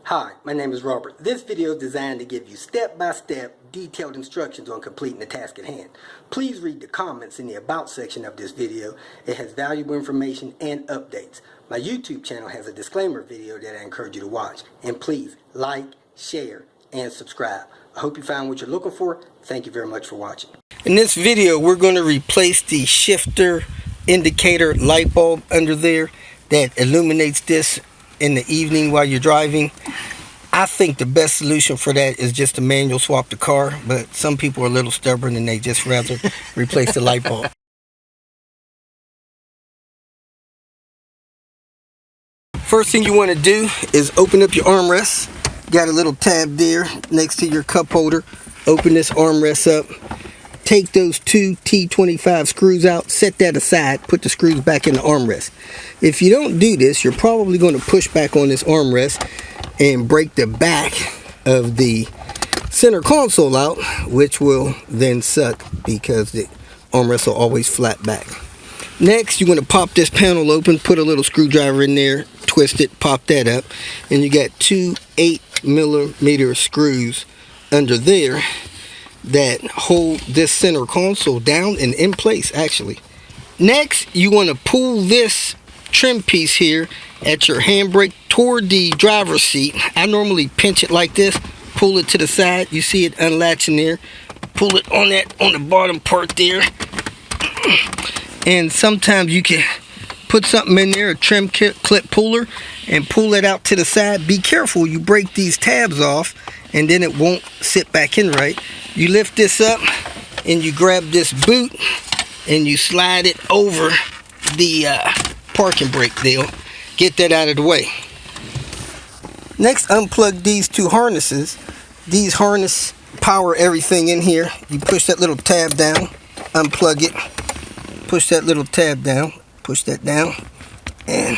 Hi, my name is Robert. This video is designed to give you step-by-step detailed instructions on completing the task at hand. Please read the comments in the About section of this video. It has valuable information and updates. My YouTube channel has a disclaimer video that I encourage you to watch. And please like, share, and subscribe. I hope you found what you're looking for. Thank you very much for watching. In this video, we're going to replace the shifter indicator light bulb under there that illuminates this in the evening while you're driving. I think the best solution for that is just to manual swap the car, but some people are a little stubborn and they just rather replace the light bulb. First thing you want to do is open up your armrest. Got a little tab there next to your cup holder. Open this armrest up. Take those two T25 screws out, set that aside, put the screws back in the armrest. If you don't do this, you're probably going to push back on this armrest and break the back of the center console out, which will then suck because the armrest will always flat back. Next, you're going to pop this panel open, put a little screwdriver in there, twist it, pop that up, and you got two 8mm screws under there that hold this center console down and in place actually. Next, you want to pull this trim piece here at your handbrake toward the driver's seat. I normally pinch it like this, pull it to the side. You see it unlatching there. Pull it on the bottom part there. And sometimes you can put something in there, a trim clip puller, and pull it out to the side. Be careful, you break these tabs off and then it won't sit back in right. You lift this up and you grab this boot and you slide it over the parking brake deal. Get that out of the way. Next, unplug these two harnesses. These harness power everything in here. You push that little tab down, unplug it, push that little tab down, push that down, and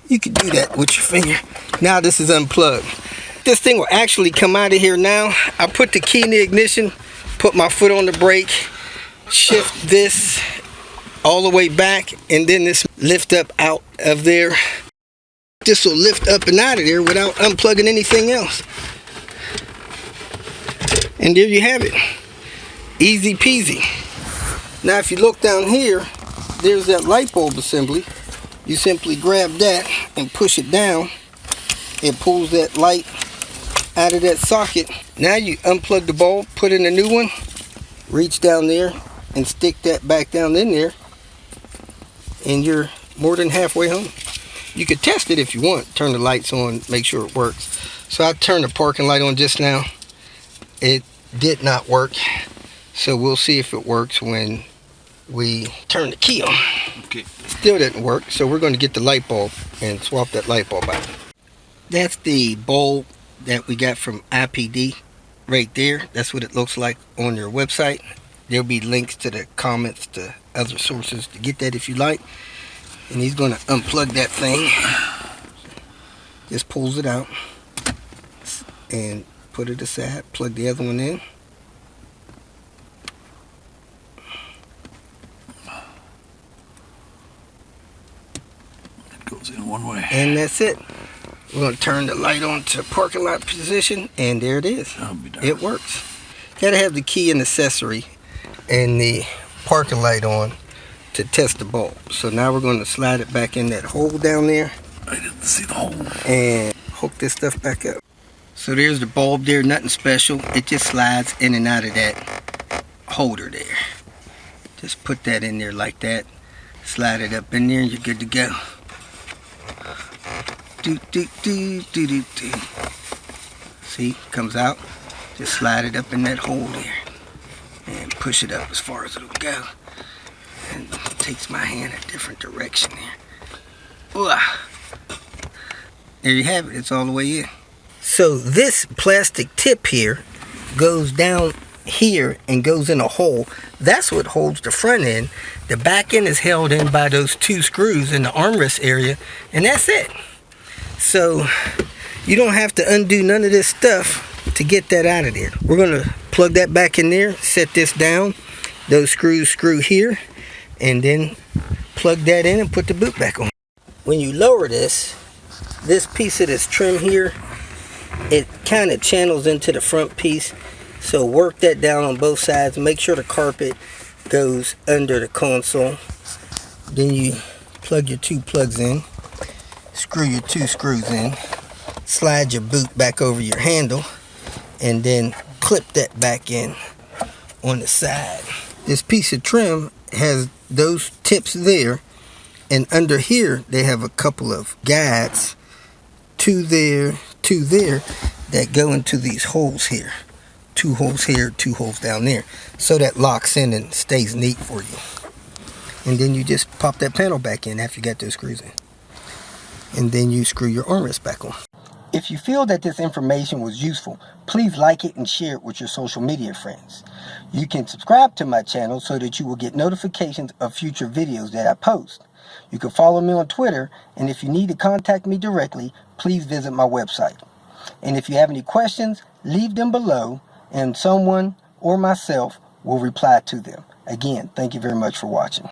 you can do that with your finger. Now this is unplugged. This thing will actually come out of here now. I put the key in the ignition, put my foot on the brake, shift this all the way back, and then this lift up out of there. This will lift up and out of there without unplugging anything else. And there you have it. Easy peasy. Now if you look down here, there's that light bulb assembly. You simply grab that and push it down. It pulls that light out of that socket. Now you unplug the bulb, put in a new one, reach down there and stick that back down in there, and you're more than halfway home. You could test it if you want. Turn the lights on, make sure it works. So I turned the parking light on just now. It did not work. So we'll see if it works when we turn the key on. Okay. Still didn't work. So we're going to get the light bulb and swap that light bulb out. That's the bulb that we got from IPD right there. That's what it looks like on their website. There'll be links to the comments to other sources to get that if you like. And he's going to unplug that thing. Just pulls it out and put it aside. Plug the other one in. It goes in one way. And that's it. We're going to turn the light on to parking lot position, and there it is. It works. Got to have the key and accessory and the parking light on to test the bulb. So now we're going to slide it back in that hole down there. I didn't see the hole. And hook this stuff back up. So there's the bulb there, nothing special. It just slides in and out of that holder there. Just put that in there like that. Slide it up in there and you're good to go. See, comes out. Just slide it up in that hole there and push it up as far as it'll go. And it takes my hand a different direction there. Ooh. There you have it. It's all the way in. So this plastic tip here goes down here and goes in a hole. That's what holds the front end. The back end is held in by those two screws in the armrest area, and that's it. So you don't have to undo none of this stuff to get that out of there. We're going to plug that back in there, set this down. Those screws screw here, and then plug that in and put the boot back on. When you lower this, this piece of this trim here, it kind of channels into the front piece. So work that down on both sides. Make sure the carpet goes under the console. Then you plug your 2 plugs in, screw your 2 screws in, slide your boot back over your handle, and then clip that back in on the side. This piece of trim has those tips there, and under here they have a couple of guides, 2 there, 2 there, that go into these holes here. 2 holes here, 2 holes down there, so that locks in and stays neat for you. And then you just pop that panel back in after you got those screws in, and then you screw your armrest back on. If you feel that this information was useful, please like it and share it with your social media friends. You can subscribe to my channel so that you will get notifications of future videos that I post. You can follow me on Twitter, and if you need to contact me directly, please visit my website. And if you have any questions, leave them below, and someone or myself will reply to them. Again, thank you very much for watching.